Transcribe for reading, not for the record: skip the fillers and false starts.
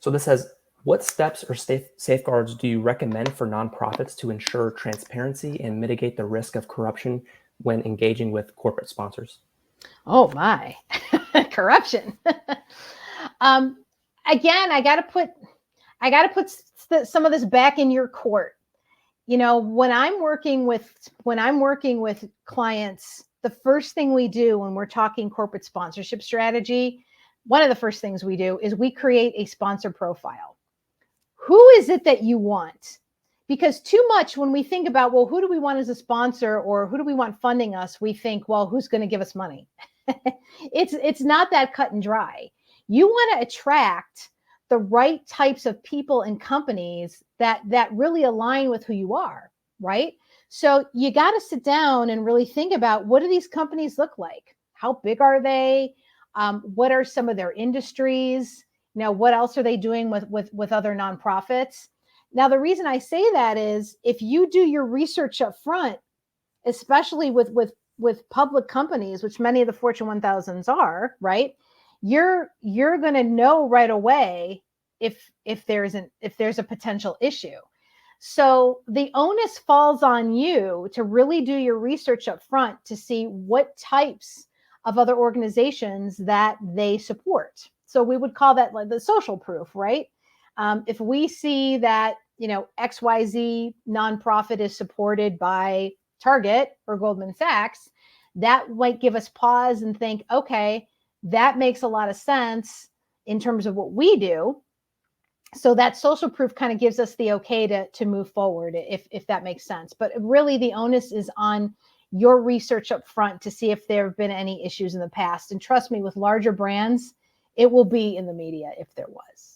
So this says, what steps or safeguards do you recommend for nonprofits to ensure transparency and mitigate the risk of corruption when engaging with corporate sponsors? Oh my, corruption. um, Again, I got to put some of this back in your court. When I'm working with clients, the first thing we do when we're talking corporate sponsorship strategy, one of the first things we do is we create a sponsor profile. Who is it that you want? Because too much when we think about, well, who do we want as a sponsor or who do we want funding us, we think, well, who's going to give us money? It's not that cut and dry. You want to attract the right types of people and companies that really align with who you are, right? So you got to sit down and really think about, what do these companies look like? How big are they? What are some of their industries? What else are they doing with other nonprofits? Now, the reason I say that is, if you do your research up front, especially with public companies, which many of the Fortune 1000s are, right? You're going to know right away if there's a potential issue. So the onus falls on you to really do your research up front to see what types of other organizations that they support. So we would call that like the social proof, right? If we see that, XYZ nonprofit is supported by Target or Goldman Sachs, that might give us pause and think, okay, that makes a lot of sense in terms of what we do. So that social proof kind of gives us the okay to move forward, if that makes sense. But really the onus is on your research up front to see if there have been any issues in the past. And trust me, with larger brands, it will be in the media if there was.